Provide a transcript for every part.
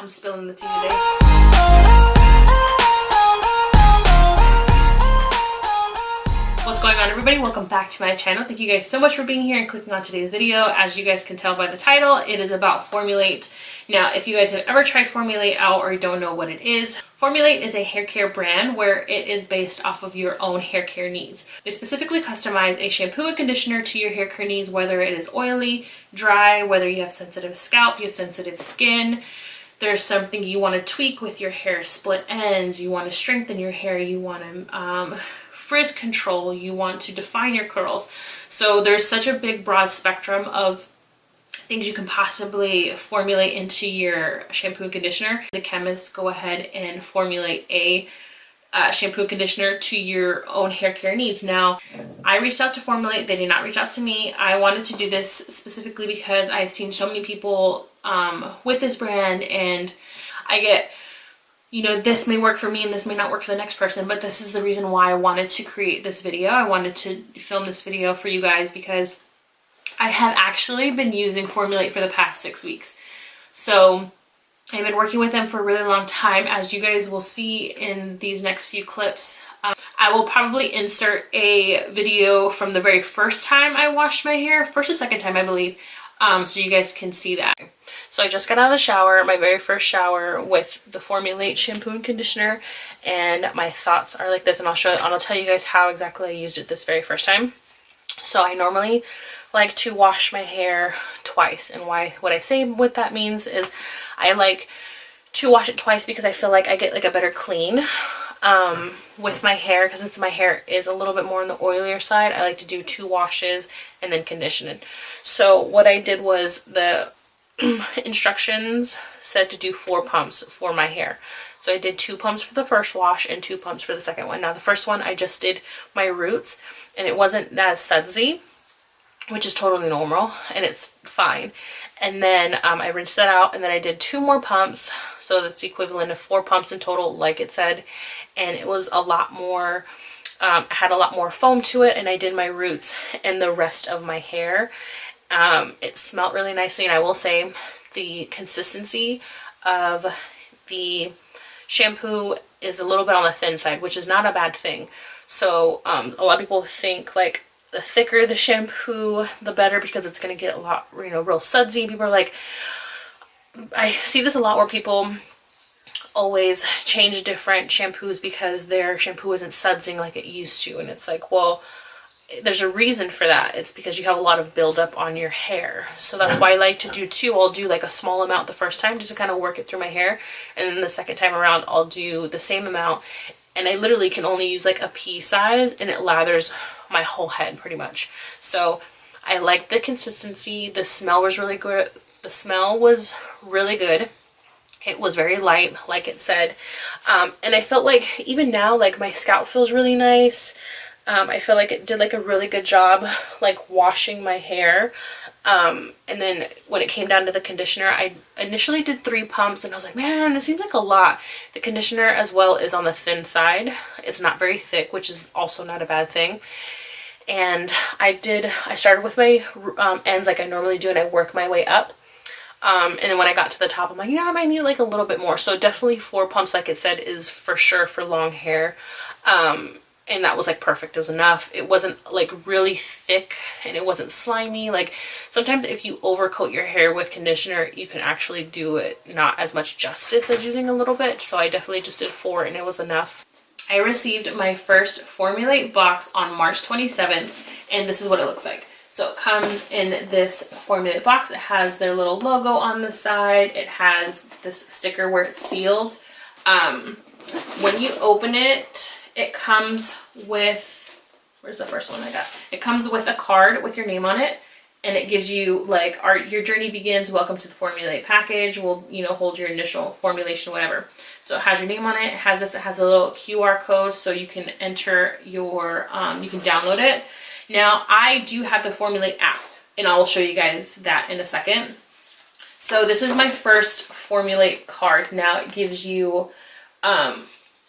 I'm spilling the tea today. What's going on, everybody? Welcome back to my channel. Thank you guys so much for being here and clicking on today's video. As you guys can tell by the title, it is about Formulate. Now, if you guys have ever tried Formulate out or don't know what it is, Formulate is a hair care brand where it is based off of your own hair care needs. They specifically customize a shampoo and conditioner to your hair care needs, whether it is oily, dry, whether you have sensitive scalp, you have sensitive skin, there's something you want to tweak with your hair, split ends, you want to strengthen your hair, you want to frizz control, you want to define your curls. So there's such a big broad spectrum of things you can possibly formulate into your shampoo and conditioner. The chemists go ahead and formulate a shampoo and conditioner to your own hair care needs. Now, I reached out to Formulate. They did not reach out to me. I wanted to do this specifically because I've seen so many people with this brand, and I get, you know, this may work for me and this may not work for the next person, but this is the reason why I wanted to create this video. I wanted to film this video for you guys because I have actually been using Formulate for the past 6 weeks. So I've been working with them for a really long time, as you guys will see in these next few clips. I will probably insert a video from the very first time I washed my hair, first or second time I believe, so you guys can see that. So I just got out of the shower, my very first shower, with the Formulate shampoo and conditioner, and my thoughts are like this, and I'll tell you guys how exactly I used it this very first time. So I normally like to wash my hair twice, and what I say what that means is I like to wash it twice because I feel like I get like a better clean with my hair, because since my hair is a little bit more on the oilier side, I like to do 2 washes and then condition it. So what I did was, the instructions said to do 4 pumps for my hair. So I did 2 pumps for the first wash and 2 pumps for the second one. Now the first one I just did my roots, and it wasn't as sudsy, which is totally normal and it's fine. And then I rinsed that out, and then I did 2 more pumps, so that's the equivalent of 4 pumps in total, like it said. And it was a lot more, had a lot more foam to it, and I did my roots and the rest of my hair. It smelled really nicely, and I will say the consistency of the shampoo is a little bit on the thin side, which is not a bad thing. So a lot of people think like the thicker the shampoo, the better, because it's going to get a lot, you know, real sudsy. People are like, I see this a lot where people always change different shampoos because their shampoo isn't sudsing like it used to, and it's like, well, there's a reason for that. It's because you have a lot of buildup on your hair. So that's why I like to do 2. I'll do like a small amount the first time just to kind of work it through my hair, and then the second time around I'll do the same amount, and I literally can only use like a pea size, and it lathers my whole head pretty much. So I like the consistency. The smell was really good. The smell was really good. It was very light, like it said, and I felt like even now, like, my scalp feels really nice. I feel like it did like a really good job like washing my hair. And then when it came down to the conditioner, I initially did 3 pumps, and I was like, man, this seems like a lot. The conditioner as well is on the thin side. It's not very thick, which is also not a bad thing. And I started with my ends like I normally do, and I work my way up. And then when I got to the top, I'm like, you know, I might need like a little bit more. So definitely 4 pumps, like it said, is for sure for long hair. And that was like perfect. It was enough. It wasn't like really thick, and it wasn't slimy. Like sometimes if you overcoat your hair with conditioner, you can actually do it not as much justice as using a little bit. So I definitely just did 4, and it was enough. I received my first Formulate box on March 27th, and this is what it looks like. So it comes in this Formulate box. It has their little logo on the side. It has this sticker where it's sealed. When you open it, it comes with, where's the first one I got? It comes with a card with your name on it, and it gives you like, your journey begins, welcome to the Formulate package. We'll, you know, hold your initial formulation, whatever. So it has your name on it. It has this, it has a little QR code, so you can enter your, you can download it. Now, I do have the Formulate app, and I will show you guys that in a second. So this is my first Formulate card. Now it gives you,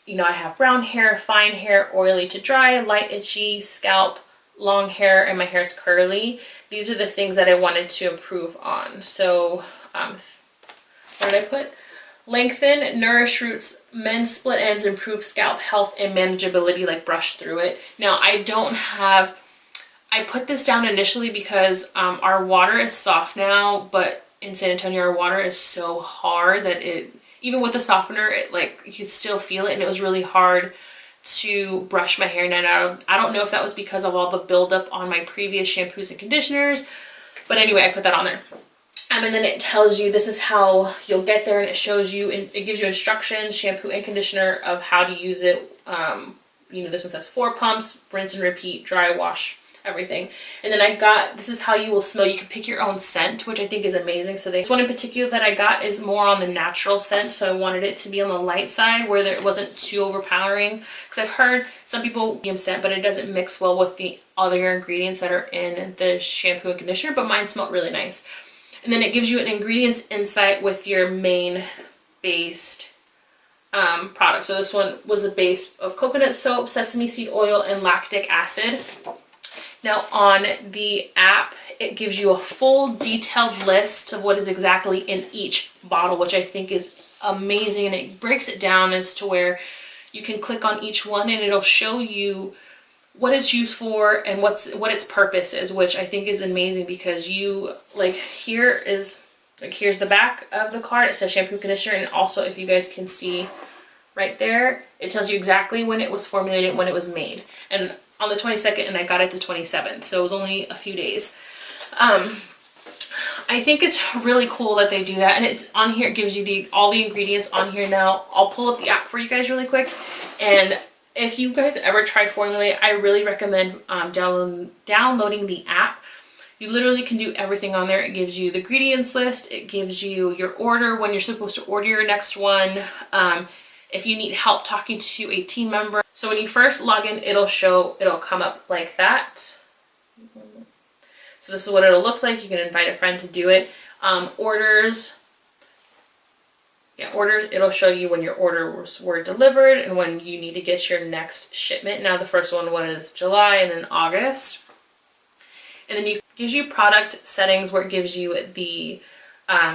you know, I have brown hair, fine hair, oily to dry, light itchy, scalp, long hair, and my hair is curly. These are the things that I wanted to improve on. So what did I put? Lengthen, nourish roots, mend split ends, improve scalp health and manageability, like brush through it. Now I put this down initially because our water is soft now, but in San Antonio our water is so hard that even with the softener, you could still feel it, and it was really hard to brush my hair net out. I don't know if that was because of all the buildup on my previous shampoos and conditioners, but anyway, I put that on there. And then it tells you this is how you'll get there, and it shows you, and it gives you instructions, shampoo and conditioner, of how to use it. This one says 4 pumps, rinse and repeat, dry, wash, everything. And then this is how you will smell. You can pick your own scent, which I think is amazing. So this one in particular that I got is more on the natural scent, so I wanted it to be on the light side where it wasn't too overpowering, because I've heard some people medium scent, but it doesn't mix well with the other ingredients that are in the shampoo and conditioner, but mine smelled really nice. And then it gives you an ingredients insight with your main based product. So this one was a base of coconut soap, sesame seed oil, and lactic acid. Now on the app, it gives you a full detailed list of what is exactly in each bottle, which I think is amazing. And it breaks it down as to where you can click on each one and it'll show you what it's used for and what its purpose is, which I think is amazing, because here's the back of the card. It says shampoo, conditioner, and also, if you guys can see right there, it tells you exactly when it was formulated and when it was made. And on the 22nd, and I got it the 27th, so it was only a few days. I think it's really cool that they do that, and on here it gives you all the ingredients on here. Now I'll pull up the app for you guys really quick, and if you guys ever tried Formulate, I really recommend downloading the app. You literally can do everything on there. It gives you the ingredients list. It gives you your order, when you're supposed to order your next one. If you need help talking to a team member. So when you first log in, it'll come up like that. So this is what it'll look like. You can invite a friend to do it. Orders, it'll show you when your orders were delivered and when you need to get your next shipment. Now the first one was July and then August. And then it gives you product settings where it gives you the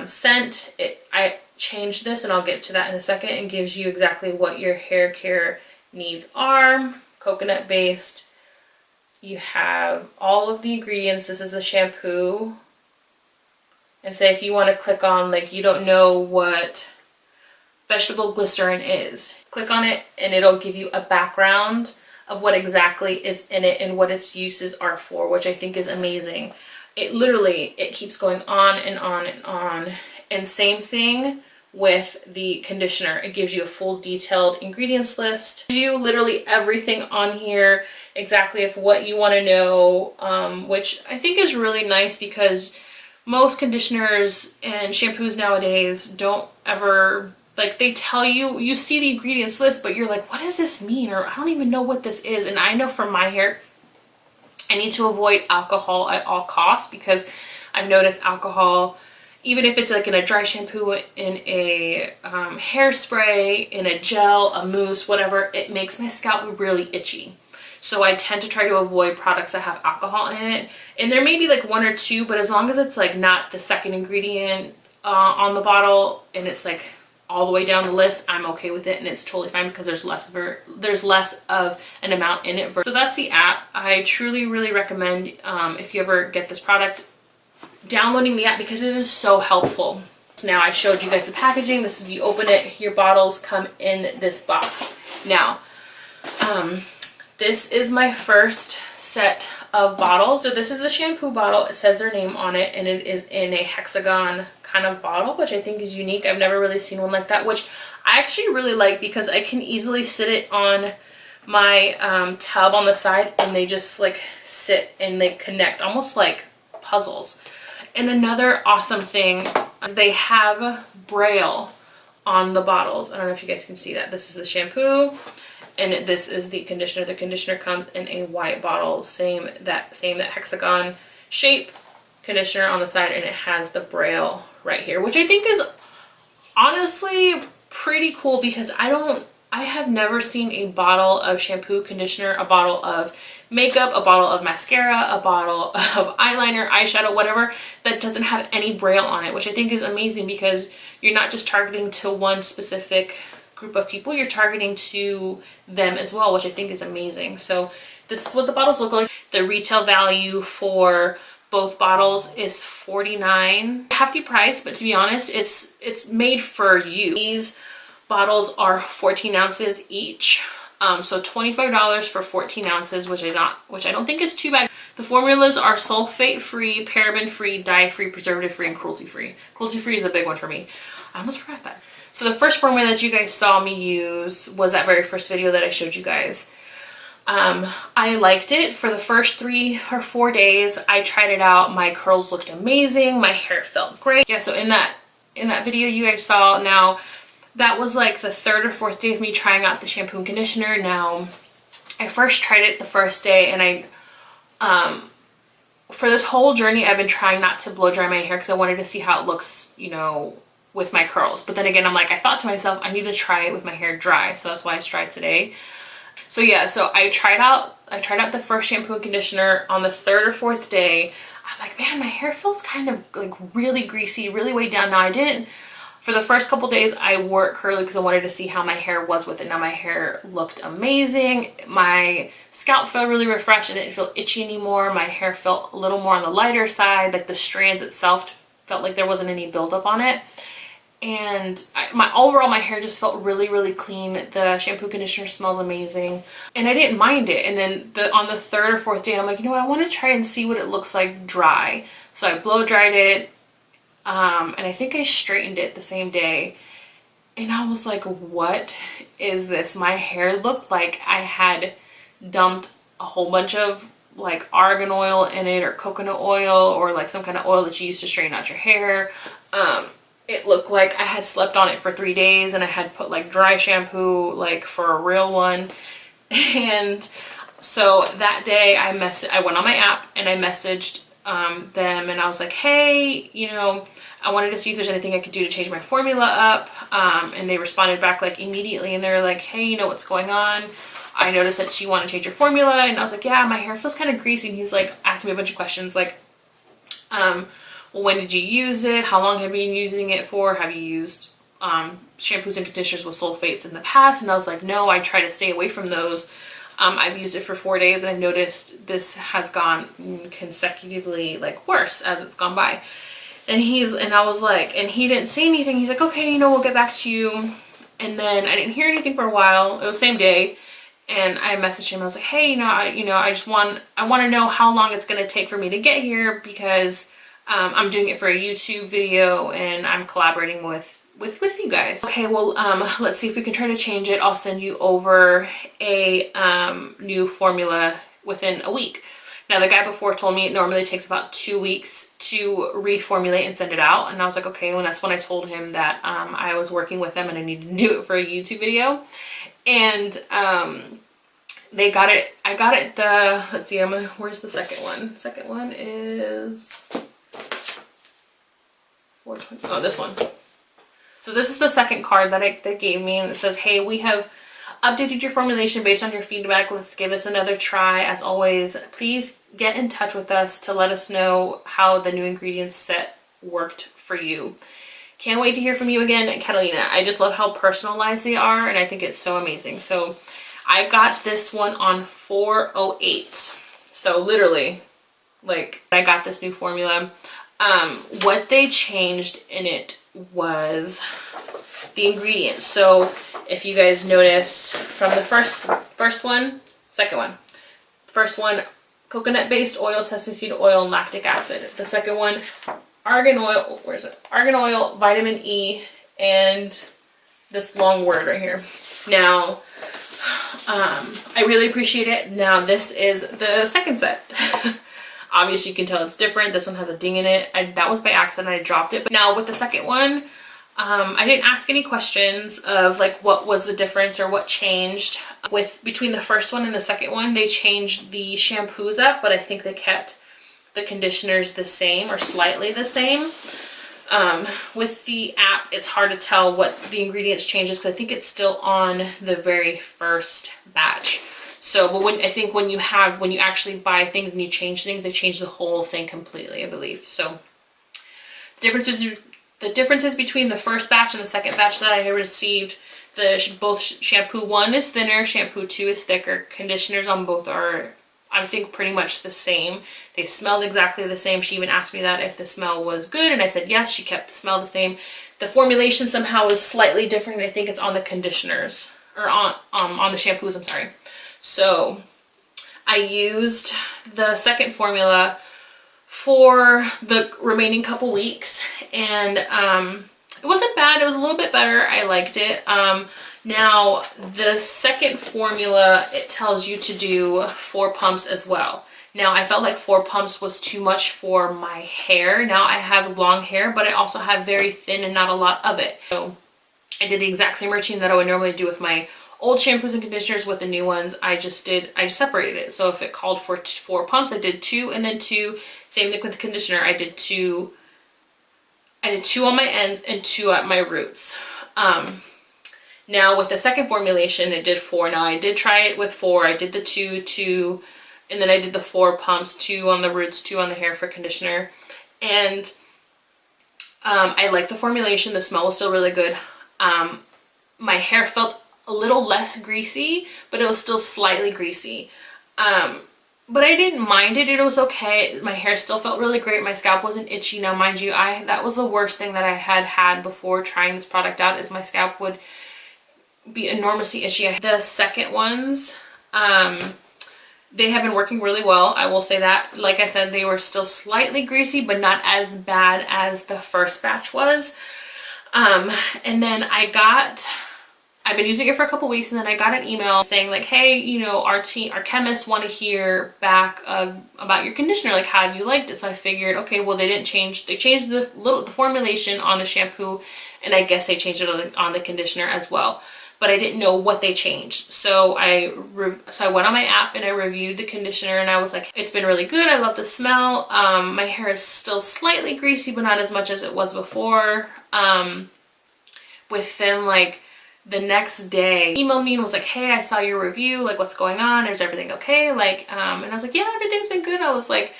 scent. I changed this, and I'll get to that in a second, and gives you exactly what your hair care needs are. Coconut based. You have all of the ingredients. This is a shampoo. And say if you want to click on, you don't know what vegetable glycerin is, click on it and it'll give you a background of what exactly is in it and what its uses are for, which I think is amazing. It keeps going on and on and on. And same thing with the conditioner. It gives you a full detailed ingredients list. It gives you literally everything on here, exactly of what you want to know, which I think is really nice, because most conditioners and shampoos nowadays don't ever, they tell you, you see the ingredients list, but you're like, what does this mean? Or I don't even know what this is. And I know for my hair, I need to avoid alcohol at all costs, because I've noticed alcohol, even if it's in a dry shampoo, in a hairspray, in a gel, a mousse, whatever, it makes my scalp really itchy. So I tend to try to avoid products that have alcohol in it. And there may be 1 or 2, but as long as it's not the second ingredient on the bottle, and it's all the way down the list, I'm okay with it, and it's totally fine, because there's less of an amount in it. So that's the app. I truly really recommend, if you ever get this product, downloading the app, because it is so helpful. So now I showed you guys the packaging. This is, you open it, your bottles come in this box. Now, this is my first set of bottles. So this is the shampoo bottle. It says their name on it, and it is in a hexagon kind of bottle, which I think is unique. I've never really seen one like that, which I actually really like, because I can easily sit it on my tub on the side, and they just sit and they connect almost like puzzles. And another awesome thing is they have Braille on the bottles. I don't know if you guys can see that. This is the shampoo, and this is the conditioner. The conditioner comes in a white bottle, same that hexagon shape conditioner on the side, and it has the Braille right here, which I think is honestly pretty cool, because I don't I have never seen a bottle of shampoo, conditioner, a bottle of makeup, a bottle of mascara, a bottle of eyeliner, eyeshadow, whatever, that doesn't have any braille on it, which I think is amazing because you're not just targeting to one specific group of people, you're targeting to them as well, which I think is amazing. So this is what the bottles look like. The retail value for both bottles is $49. Hefty price, but to be honest, it's made for you. These bottles are 14 ounces each. So $25 for 14 ounces, which I don't think is too bad. The formulas are sulfate-free, paraben-free, dye-free, preservative-free, and cruelty-free. Cruelty-free is a big one for me. I almost forgot that. So the first formula that you guys saw me use was that very first video that I showed you guys. I liked it. For the first 3 or 4 days I tried it out. My curls looked amazing. My hair felt great. Yeah, so in that video you guys saw, now that was like the 3rd or 4th day of me trying out the shampoo and conditioner. Now, I first tried it the first day, and for this whole journey, I've been trying not to blow dry my hair because I wanted to see how it looks, you know, with my curls. But then again, I'm like, I thought to myself, I need to try it with my hair dry. So that's why I tried today. So yeah, so I tried out the first shampoo and conditioner on the 3rd or 4th day. I'm like, man, my hair feels kind of like really greasy, really weighed down. Now, I didn't, for the first couple days, I wore it curly because I wanted to see how my hair was with it. Now my hair looked amazing. My scalp felt really refreshed. I didn't feel itchy anymore. My hair felt a little more on the lighter side. Like the strands itself felt like there wasn't any buildup on it. And overall my hair just felt really, really clean. The shampoo conditioner smells amazing, and I didn't mind it. And then on the 3rd or 4th day, I'm like, you know what, I want to try and see what it looks like dry. So I blow dried it, and I think I straightened it the same day, and I was like, what is this? My hair looked like I had dumped a whole bunch of like argan oil in it, or coconut oil, or like some kind of oil that you use to straighten out your hair. It looked like I had slept on it for 3 days, and I had put like dry shampoo, like for a real one. And so that day I went on my app and I messaged them, and I was like, hey, you know, I wanted to see if there's anything I could do to change my formula up. And they responded back like immediately, and they were like, hey, you know what's going on? I noticed that you want to change your formula. And I was like, yeah, my hair feels kind of greasy. And he's like, asking me a bunch of questions like, well, when did you use it? How long have you been using it for? Have you used shampoos and conditioners with sulfates in the past? And I was like, no, I try to stay away from those. I've used it for 4 days, and I've noticed this has gone consecutively like worse as it's gone by. And I was like, and he didn't say anything. He's like, okay, you know, we'll get back to you. And then I didn't hear anything for a while. It was the same day. And I messaged him. I was like, hey, I want to know how long it's going to take for me to get here, because I'm doing it for a YouTube video and I'm collaborating with you guys. Okay, well, let's see if we can try to change it. I'll send you over a new formula within a week. Now, the guy before told me it normally takes about 2 weeks to reformulate and send it out. And I was like, okay, well, that's when I told him that I was working with them and I needed to do it for a YouTube video. And they got it. I got it let's see, where's the second one? Second one is 420. Oh, this one. So this is the second card that they gave me, and it says, hey, we have updated your formulation based on your feedback. Let's give this another try. As always, please get in touch with us to let us know how the new ingredients set worked for you. Can't wait to hear from you again, Catalina. I just love how personalized they are, and I think it's so amazing. So I got this one on 408. So literally, like, I got this new formula. What they changed in it was the ingredients. So if you guys notice from the first one, second one, first one, coconut based oil, sesame seed oil, and lactic acid. The second one, argan oil, where's it? Argan oil, vitamin E, and this long word right here. Now, I really appreciate it. Now this is the second set. Obviously you can tell it's different. This one has a ding in it. That was by accident. I dropped it. But now with the second one, I didn't ask any questions of like what was the difference or what changed. Between the first one and the second one, they changed the shampoos up, but I think they kept the conditioners the same or slightly the same. With the app, it's hard to tell what the ingredients changes because I think it's still on the very first batch. So, but when I think when you actually buy things and you change things, they change the whole thing completely, I believe. So the differences between the first batch and the second batch that I received, both shampoo 1 is thinner, shampoo 2 is thicker. Conditioners on both are, I think, pretty much the same. They smelled exactly the same. She even asked me that if the smell was good, and I said yes. She kept the smell the same. The formulation somehow is slightly different. I think it's on the conditioners, or on the shampoos, I'm sorry. So I used the second formula for the remaining couple weeks, and it wasn't bad. It was a little bit better. I liked it. Now the second formula, it tells you to do 4 pumps as well. Now I felt like 4 pumps was too much for my hair. Now I have long hair, but I also have very thin and not a lot of it. So I did the exact same routine that I would normally do with my old shampoos and conditioners. With the new ones, I just separated it. So if it called for 4 pumps, I did 2 and then 2. Same thing with the conditioner. I did 2 on my ends and 2 at my roots. Now with the second formulation, it did 4. Now I did try it with 4. I did the 2, and then I did the 4 pumps, 2 on the roots, 2 on the hair for conditioner. And I liked the formulation. The smell was still really good. My hair felt a little less greasy, but it was still slightly greasy. But I didn't mind it. It was okay. My hair still felt really great. My scalp wasn't itchy. Now, mind you, that was the worst thing that I had before trying this product out, is my scalp would be enormously itchy. The second ones, they have been working really well. I will say that. Like I said, they were still slightly greasy, but not as bad as the first batch was. And then I've been using it for a couple weeks, and then I got an email saying like, hey, you know, our chemists want to hear back about your conditioner. Like, how have you liked it? So I figured, okay, well, they changed the formulation on the shampoo, and I guess they changed it on the conditioner as well. But I didn't know what they changed. So I went on my app and I reviewed the conditioner, and I was like, it's been really good. I love the smell. My hair is still slightly greasy, but not as much as it was before. Within like the next day, emailed me and was like, hey, I saw your review, like, what's going on? Is everything okay? Like, and I was like, yeah, everything's been good. I was like,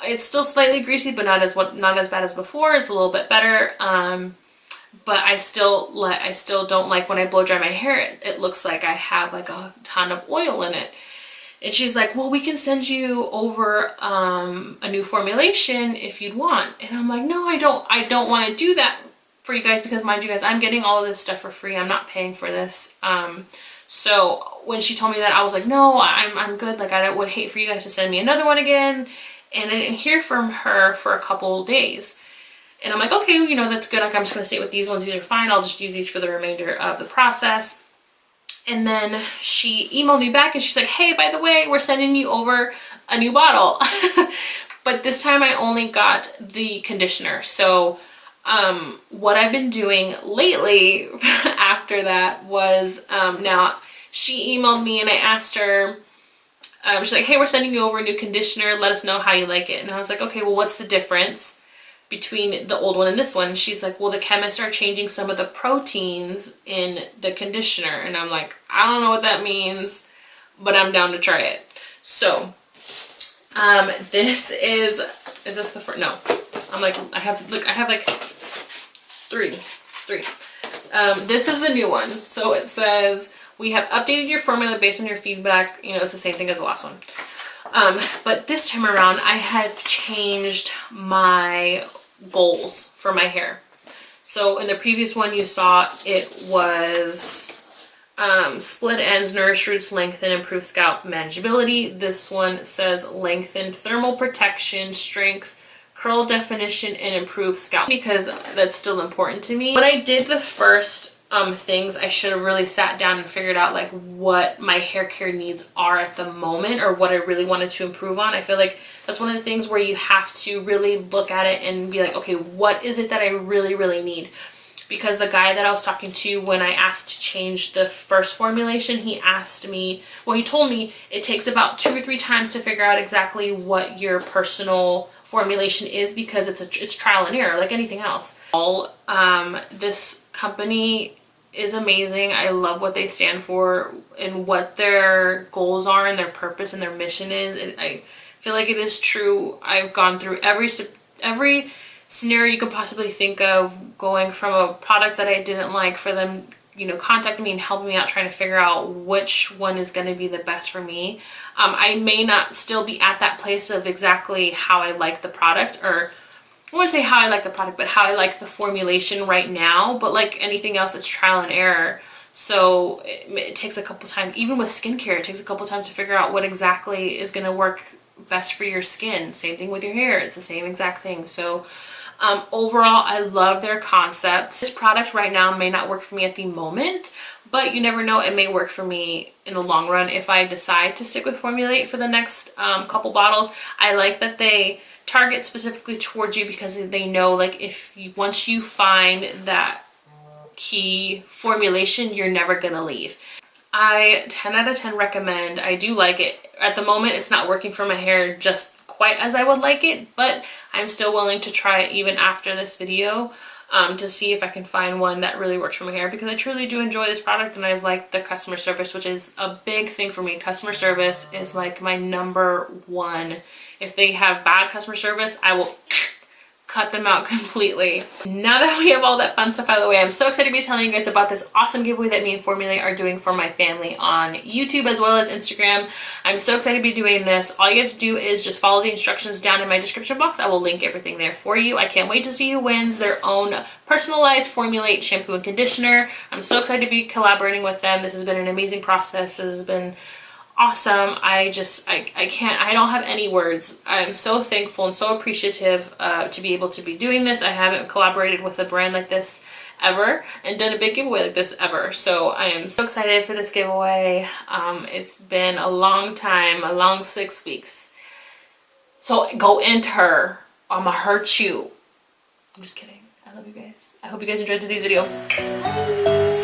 it's still slightly greasy, but not as bad as before. It's a little bit better. But I still don't like when I blow dry my hair, it looks like I have like a ton of oil in it. And she's like, well, we can send you over a new formulation if you'd want. And I'm like, no, I don't want to do that for you guys, because mind you guys, I'm getting all of this stuff for free. I'm not paying for this. So when she told me that, I was like, no, I'm good. Like, I would hate for you guys to send me another one again. And I didn't hear from her for a couple days. And I'm like, okay, you know, that's good. Like, I'm just going to stay with these ones. These are fine. I'll just use these for the remainder of the process. And then she emailed me back and she's like, hey, by the way, we're sending you over a new bottle. But this time I only got the conditioner. So what I've been doing lately after that was, now she emailed me and I asked her, she's like, hey, we're sending you over a new conditioner. Let us know how you like it. And I was like, okay, well, what's the difference between the old one and this one? She's like, well, the chemists are changing some of the proteins in the conditioner. And I'm like, I don't know what that means, but I'm down to try it. So this is this the first? No, I'm like, I have like three. This is the new one. So it says, we have updated your formula based on your feedback. You know, it's the same thing as the last one. But this time around, I have changed my goals for my hair. So in the previous one you saw, it was split ends, nourish roots, lengthen, improve scalp manageability. This one says lengthen, thermal protection, strength, curl definition, and improve scalp, because that's still important to me. When I did the first things, I should have really sat down and figured out like what my hair care needs are at the moment, or what I really wanted to improve on. I feel like that's one of the things where you have to really look at it and be like, okay, what is it that I really need? Because the guy that I was talking to when I asked to change the first formulation, he asked me, well, he told me it takes about 2 or 3 times to figure out exactly what your personal formulation is, because it's trial and error like anything else. This company is amazing. I love what they stand for and what their goals are and their purpose and their mission is. I feel like it is true. I've gone through every scenario you could possibly think of, going from a product that I didn't like, for them, you know, contacting me and helping me out trying to figure out which one is going to be the best for me. I may not still be at that place of exactly how I like the product, or I wouldn't say how I like the product, but how I like the formulation right now. But like anything else, it's trial and error. So it takes a couple times, even with skincare, it takes a couple times to figure out what exactly is going to work best for your skin. Same thing with your hair. It's the same exact thing. So overall, I love their concept. This product right now may not work for me at the moment, but you never know, it may work for me in the long run if I decide to stick with Formulate for the next couple bottles. I like that they target specifically towards you, because they know, like, if you, once you find that key formulation, you're never gonna leave. I 10 out of 10 recommend. I do like it. At the moment, it's not working for my hair just quite as I would like it, but I'm still willing to try it even after this video to see if I can find one that really works for my hair, because I truly do enjoy this product and I like the customer service, which is a big thing for me. Customer service is like my number one. If they have bad customer service, I will cut them out completely. Now that we have all that fun stuff out of the way, I'm so excited to be telling you guys about this awesome giveaway that me and Formulate are doing for my family on YouTube as well as Instagram. I'm so excited to be doing this. All you have to do is just follow the instructions down in my description box. I will link everything there for you. I can't wait to see who wins their own personalized Formulate shampoo and conditioner. I'm so excited to be collaborating with them. This has been an amazing process. This has been awesome. I don't have any words. I'm so thankful and so appreciative to be able to be doing this. I haven't collaborated with a brand like this ever and done a big giveaway like this ever. So I am so excited for this giveaway. It's been a long time, a long 6 weeks. So go enter. I'ma hurt you. I'm just kidding. I love you guys. I hope you guys enjoyed today's video. Bye.